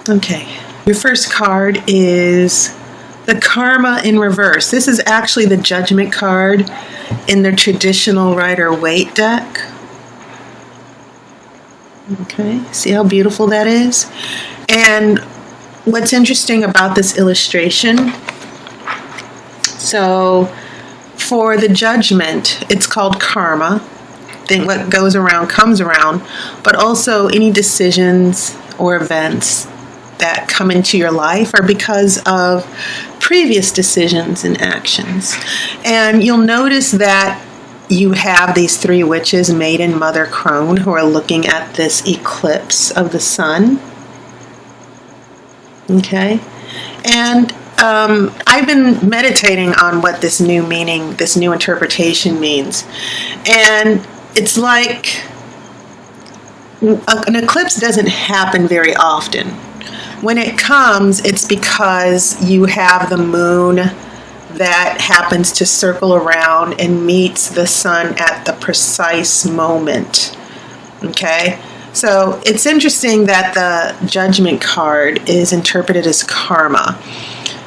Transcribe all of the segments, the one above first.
Okay, your first card is the Karma in reverse. This is actually the Judgment card in the traditional Rider-Waite deck. Okay, see how beautiful that is? And what's interesting about this illustration, so for the Judgment, it's called karma. Think what goes around comes around, but also any decisions or events that come into your life are because of previous decisions and actions. And you'll notice that you have these three witches, Maiden, Mother, Crone, who are looking at this eclipse of the sun. Okay? And I've been meditating on what this new meaning, this new interpretation means. And it's like an eclipse doesn't happen very often. When it comes, it's because you have the moon that happens to circle around and meets the sun at the precise moment. Okay? So it's interesting that the Judgment card is interpreted as karma,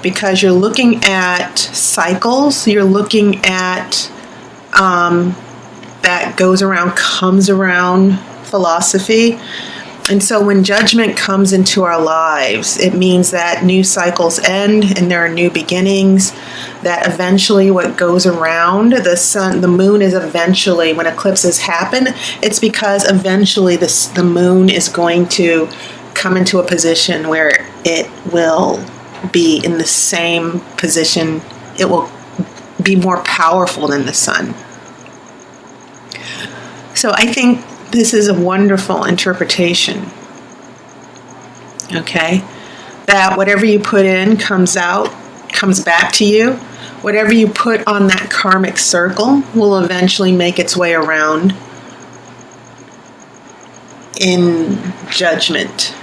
because you're looking at cycles, you're looking at that goes around, comes around philosophy. And so when Judgment comes into our lives, it means that new cycles end and there are new beginnings, that eventually what goes around the sun, the moon is eventually, when eclipses happen, it's because eventually the moon is going to come into a position where it will be in the same position, it will be more powerful than the sun. So I think this is a wonderful interpretation, okay? That whatever you put in comes out, comes back to you. Whatever you put on that karmic circle will eventually make its way around in Judgment.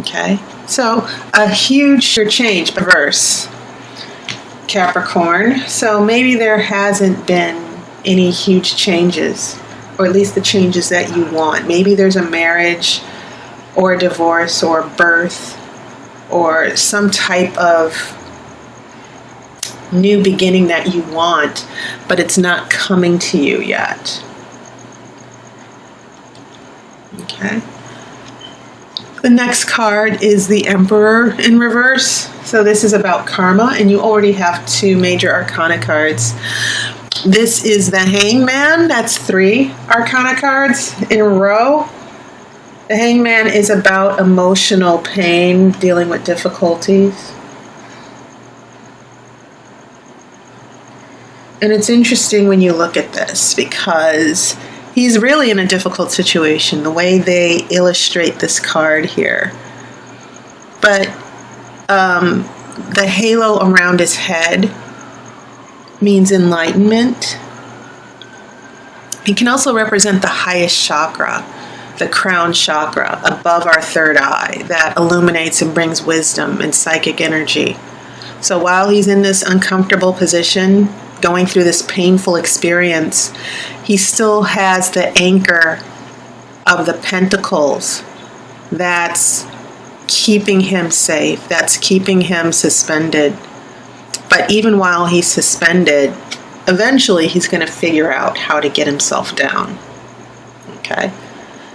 Okay? So a huge change, reverse, Capricorn. So maybe there hasn't been any huge changes, or at least the changes that you want. Maybe there's a marriage or a divorce or a birth or some type of new beginning that you want, but it's not coming to you yet. Okay. The next card is the Emperor in reverse. So this is about karma, and you already have two major arcana cards. This is the Hangman. That's 3 arcana cards in a row. The Hangman is about emotional pain, dealing with difficulties. And it's interesting when you look at this, because he's really in a difficult situation, the way they illustrate this card here. But the halo around his head means enlightenment. It can also represent the highest chakra, the crown chakra, above our third eye, that illuminates and brings wisdom and psychic energy. So while he's in this uncomfortable position, going through this painful experience, he still has the anchor of the pentacles that's keeping him safe, that's keeping him suspended. But even while he's suspended, eventually he's going to figure out how to get himself down. Okay?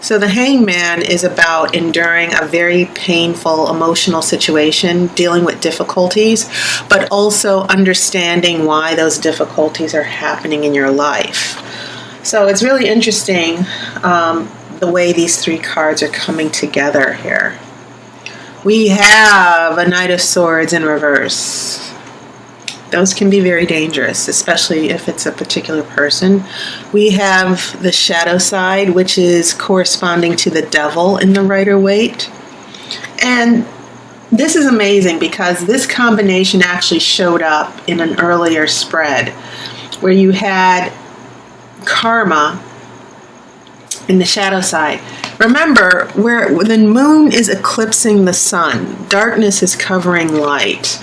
So the Hangman is about enduring a very painful emotional situation, dealing with difficulties, but also understanding why those difficulties are happening in your life. So it's really interesting the way these 3 cards are coming together here. We have a Knight of Swords in reverse. Those can be very dangerous, especially if it's a particular person. We have the shadow side, which is corresponding to the devil in the Rider-Waite. And this is amazing because this combination actually showed up in an earlier spread where you had karma in the shadow side. Remember, where the moon is eclipsing the sun, darkness is covering light.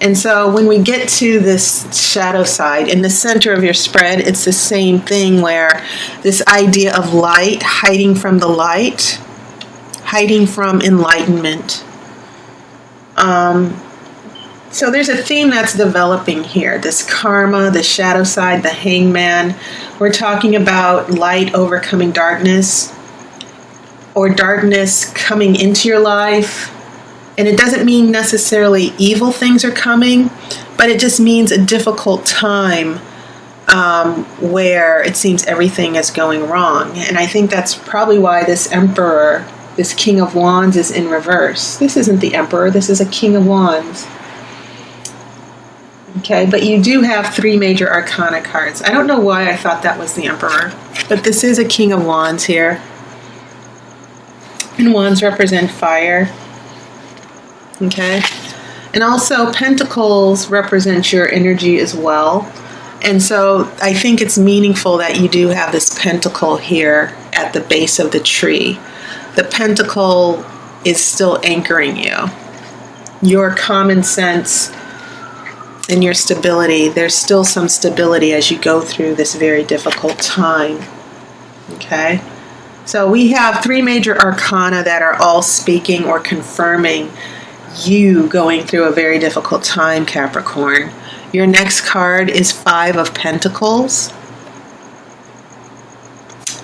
And so when we get to this shadow side, in the center of your spread, it's the same thing where this idea of light, hiding from the light, hiding from enlightenment. So there's a theme that's developing here. This karma, the shadow side, the hangman. We're talking about light overcoming darkness, or darkness coming into your life. And it doesn't mean necessarily evil things are coming, but it just means a difficult time where it seems everything is going wrong. And I think that's probably why this Emperor, this King of Wands, is in reverse. This isn't the Emperor, this is a King of Wands. Okay, but you do have 3 major arcana cards. I don't know why I thought that was the Emperor, but this is a King of Wands here. And wands represent fire. Okay, and also pentacles represent your energy as well. And so I think it's meaningful that you do have this pentacle here at the base of the tree. The pentacle is still anchoring you. Your common sense and your stability, there's still some stability as you go through this very difficult time. Okay? So we have 3 major arcana that are all speaking or confirming you going through a very difficult time, Capricorn. Your next card is 5 of Pentacles.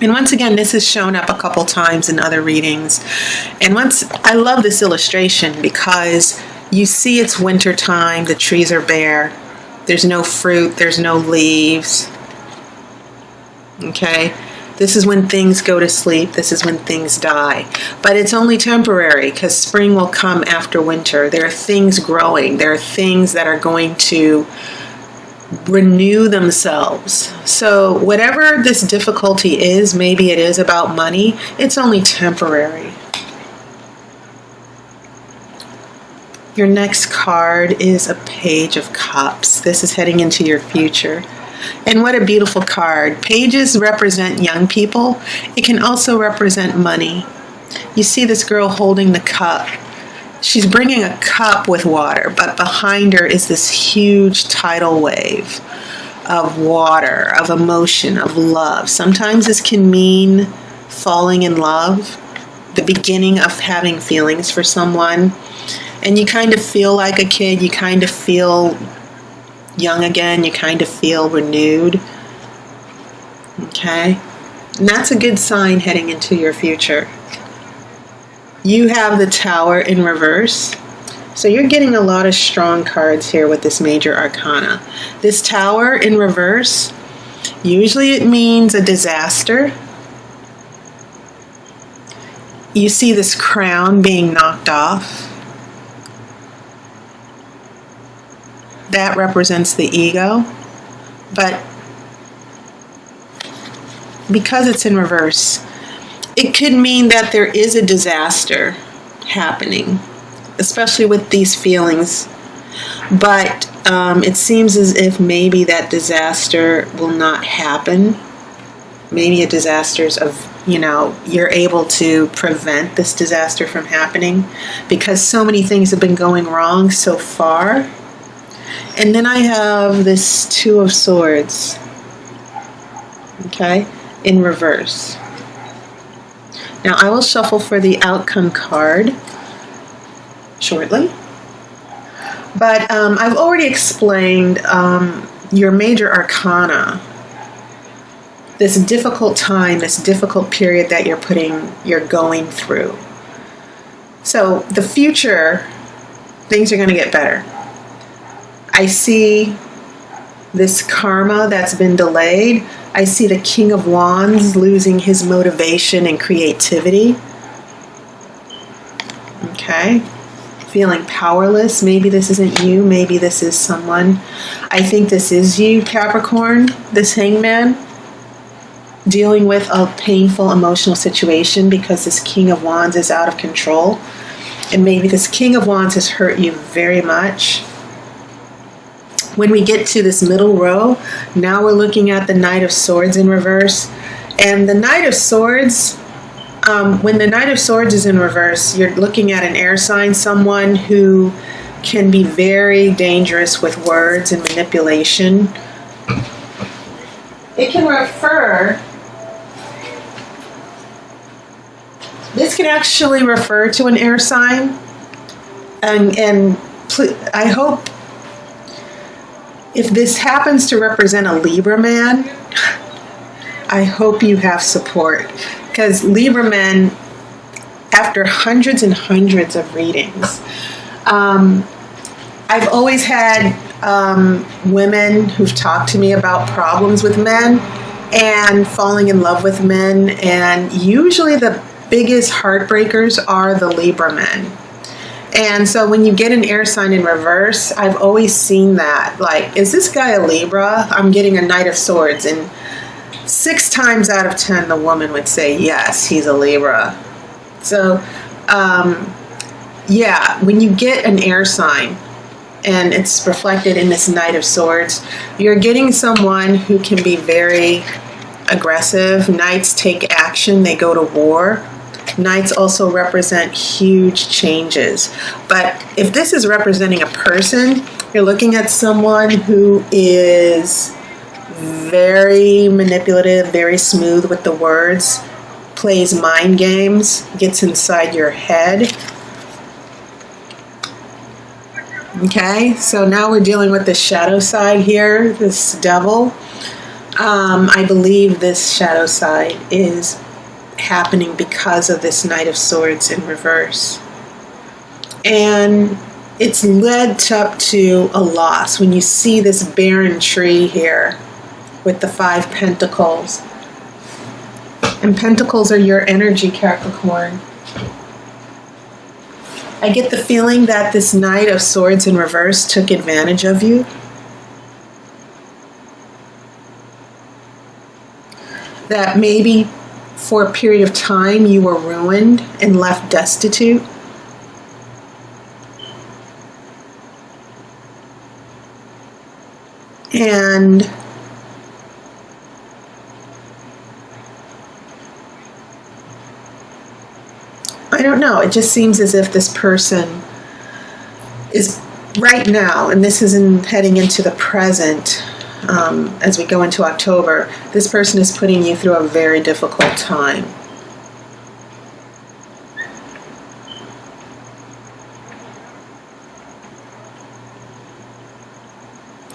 And once again, this has shown up a couple times in other readings. And I love this illustration because you see it's winter time, the trees are bare, there's no fruit, there's no leaves. Okay? This is when things go to sleep. This is when things die. But it's only temporary because spring will come after winter. There are things growing. There are things that are going to renew themselves. So whatever this difficulty is, maybe it is about money, it's only temporary. Your next card is a Page of Cups. This is heading into your future. And what a beautiful card. Pages represent young people. It can also represent money. You see this girl holding the cup. She's bringing a cup with water, but behind her is this huge tidal wave of water, of emotion, of love. Sometimes this can mean falling in love, the beginning of having feelings for someone. And you kind of feel like a kid. You kind of feel young again, you kind of feel renewed. Okay? And that's a good sign heading into your future. You have the Tower in reverse. So you're getting a lot of strong cards here with this major arcana. This Tower in reverse, usually it means a disaster. You see this crown being knocked off. That represents the ego, but because it's in reverse, it could mean that there is a disaster happening, especially with these feelings. But it seems as if maybe that disaster will not happen. Maybe a disaster's you're able to prevent this disaster from happening because so many things have been going wrong so far. And then I have this Two of Swords, okay, in reverse. Now I will shuffle for the outcome card shortly. But I've already explained your major arcana, this difficult time, this difficult period that you're going through. So the future, things are going to get better. I see this karma that's been delayed. I see the King of Wands losing his motivation and creativity. Okay. Feeling powerless. Maybe this isn't you. Maybe this is someone. I think this is you, Capricorn, this hangman. Dealing with a painful emotional situation because this King of Wands is out of control. And maybe this King of Wands has hurt you very much. When we get to this middle row, now we're looking at the Knight of Swords in reverse. And the Knight of Swords, when the Knight of Swords is in reverse, you're looking at an air sign, someone who can be very dangerous with words and manipulation. It can refer, This can actually refer to an air sign. And I hope if this happens to represent a Libra man, I hope you have support. Because Libra men, after hundreds and hundreds of readings, I've always had women who've talked to me about problems with men and falling in love with men, and usually the biggest heartbreakers are the Libra men. And so when you get an air sign in reverse, I've always seen that. Like, is this guy a Libra? I'm getting a Knight of Swords, and 6 times out of 10 the woman would say yes, he's a Libra. So yeah, when you get an air sign and it's reflected in this Knight of Swords, you're getting someone who can be very aggressive. Knights take action, they go to war. Knights also represent huge changes. But if this is representing a person, you're looking at someone who is very manipulative, very smooth with the words, plays mind games, gets inside your head. Okay, so now we're dealing with the shadow side here, this devil. I believe this shadow side is happening because of this Knight of Swords in reverse. And it's led up to a loss. When you see this barren tree here with the 5 pentacles, and pentacles are your energy, Capricorn. I get the feeling that this Knight of Swords in reverse took advantage of you. That maybe for a period of time you were ruined and left destitute. And I don't know, it just seems as if this person is right now, and this is heading into the present, as we go into October, this person is putting you through a very difficult time.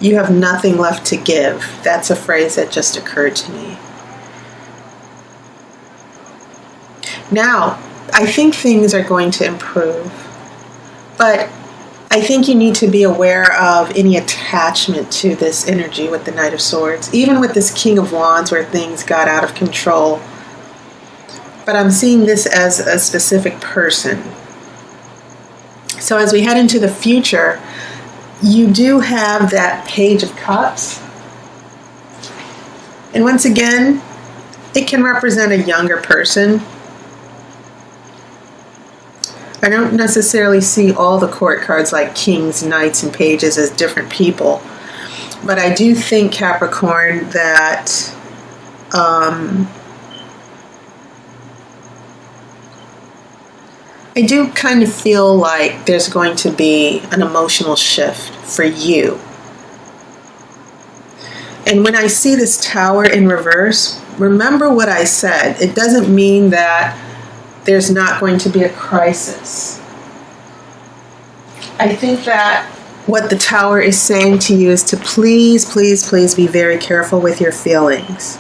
You have nothing left to give. That's a phrase that just occurred to me. Now, I think things are going to improve, but I think you need to be aware of any attachment to this energy with the Knight of Swords, even with this King of Wands where things got out of control. But I'm seeing this as a specific person. So as we head into the future, you do have that Page of Cups. And once again, it can represent a younger person. I don't necessarily see all the court cards like kings, knights, and pages as different people. But I do think, Capricorn, that I do kind of feel like there's going to be an emotional shift for you. And when I see this Tower in reverse, remember what I said. It doesn't mean that there's not going to be a crisis. I think that what the Tower is saying to you is to please, please, please be very careful with your feelings.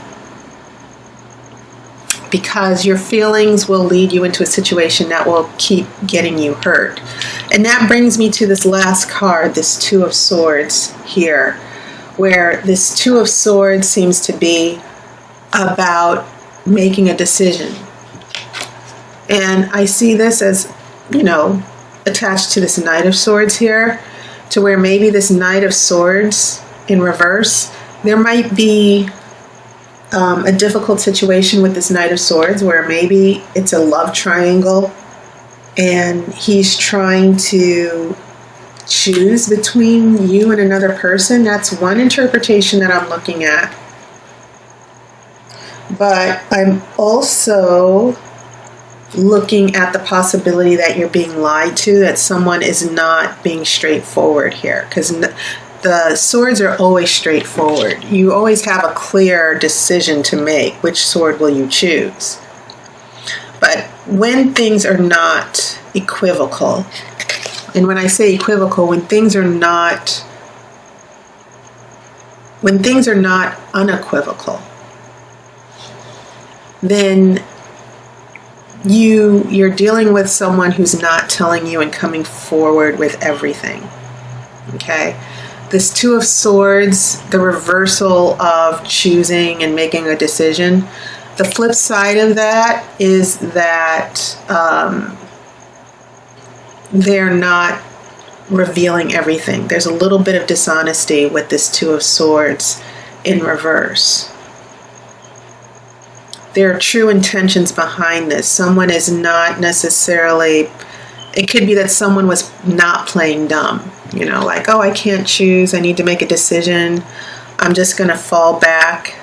Because your feelings will lead you into a situation that will keep getting you hurt. And that brings me to this last card, this Two of Swords here, where this Two of Swords seems to be about making a decision. And I see this as, you know, attached to this Knight of Swords here, to where maybe this Knight of Swords in reverse, there might be a difficult situation with this Knight of Swords where maybe it's a love triangle and he's trying to choose between you and another person. That's one interpretation that I'm looking at. But I'm also looking at the possibility that you're being lied to, that someone is not being straightforward here, because the swords are always straightforward. You always have a clear decision to make. Which sword will you choose? But when things are not equivocal, and when I say equivocal, when things are not unequivocal, then you're dealing with someone who's not telling you and coming forward with everything. Okay? This Two of Swords, the reversal of choosing and making a decision. The flip side of that is that they're not revealing everything. There's a little bit of dishonesty with this Two of Swords in reverse. There are true intentions behind this. Someone is not necessarily, it could be that someone was not playing dumb. You know, like, oh, I can't choose. I need to make a decision. I'm just going to fall back,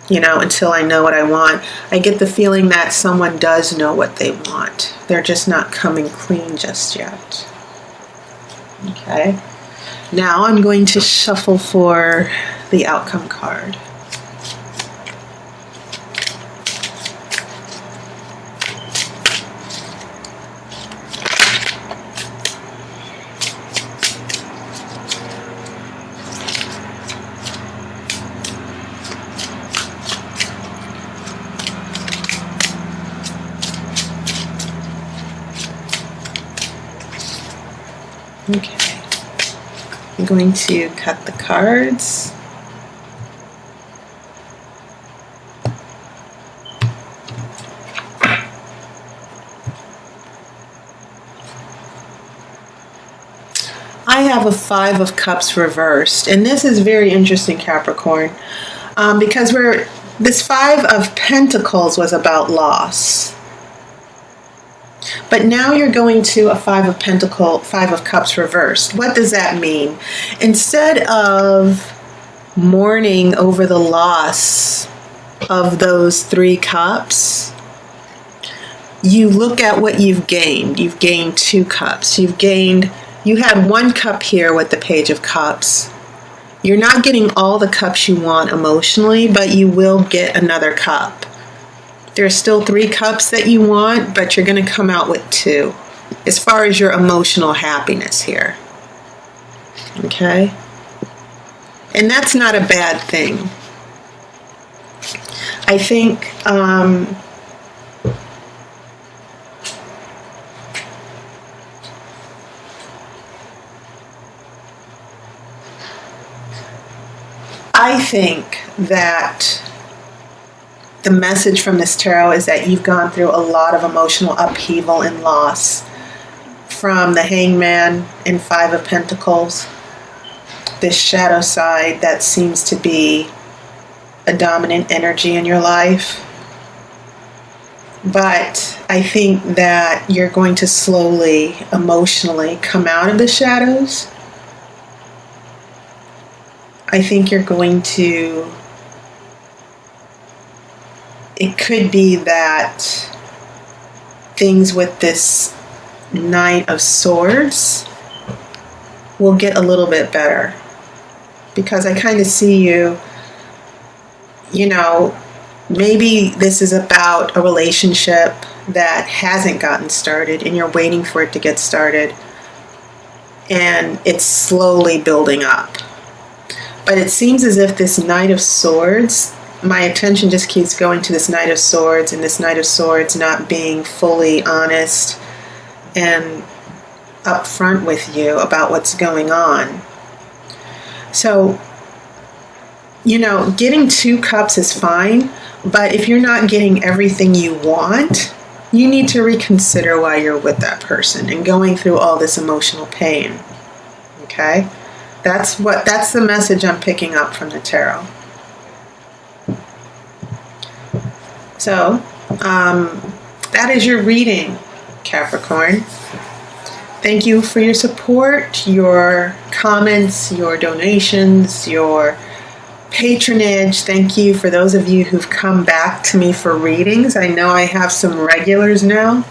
you know, until I know what I want. I get the feeling that someone does know what they want. They're just not coming clean just yet. Okay. Now I'm going to shuffle for the outcome card. Okay, I'm going to cut the cards. I have a Five of Cups reversed, and this is very interesting, Capricorn, because this Five of Pentacles was about loss. But now you're going to a Five of Cups reversed. What does that mean? Instead of mourning over the loss of those 3 cups, you look at what you've gained. You've gained 2 cups. You had 1 cup here with the Page of Cups. You're not getting all the cups you want emotionally, but you will get another cup. There's still 3 cups that you want, but you're going to come out with 2 as far as your emotional happiness here. Okay? And that's not a bad thing. I think that the message from this tarot is that you've gone through a lot of emotional upheaval and loss from the Hangman and Five of Pentacles, this shadow side that seems to be a dominant energy in your life. But I think that you're going to slowly, emotionally come out of the shadows. I think you're going to, it could be that things with this Knight of Swords will get a little bit better. Because I kind of see you, you know, maybe this is about a relationship that hasn't gotten started and you're waiting for it to get started. And it's slowly building up. But it seems as if this Knight of Swords, my attention just keeps going to this Knight of Swords, and this Knight of Swords not being fully honest and upfront with you about what's going on. So, you know, getting 2 cups is fine, but if you're not getting everything you want, you need to reconsider why you're with that person and going through all this emotional pain. Okay? That's the message I'm picking up from the tarot. So, that is your reading, Capricorn. Thank you for your support, your comments, your donations, your patronage. Thank you for those of you who've come back to me for readings. I know I have some regulars now,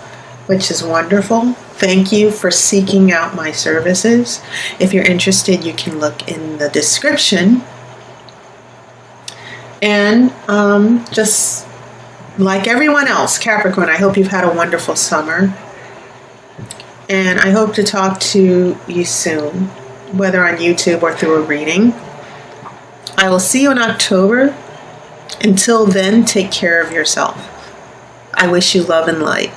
which is wonderful. Thank you for seeking out my services. If you're interested, you can look in the description. And just like everyone else, Capricorn, I hope you've had a wonderful summer. And I hope to talk to you soon, whether on YouTube or through a reading. I will see you in October. Until then, take care of yourself. I wish you love and light.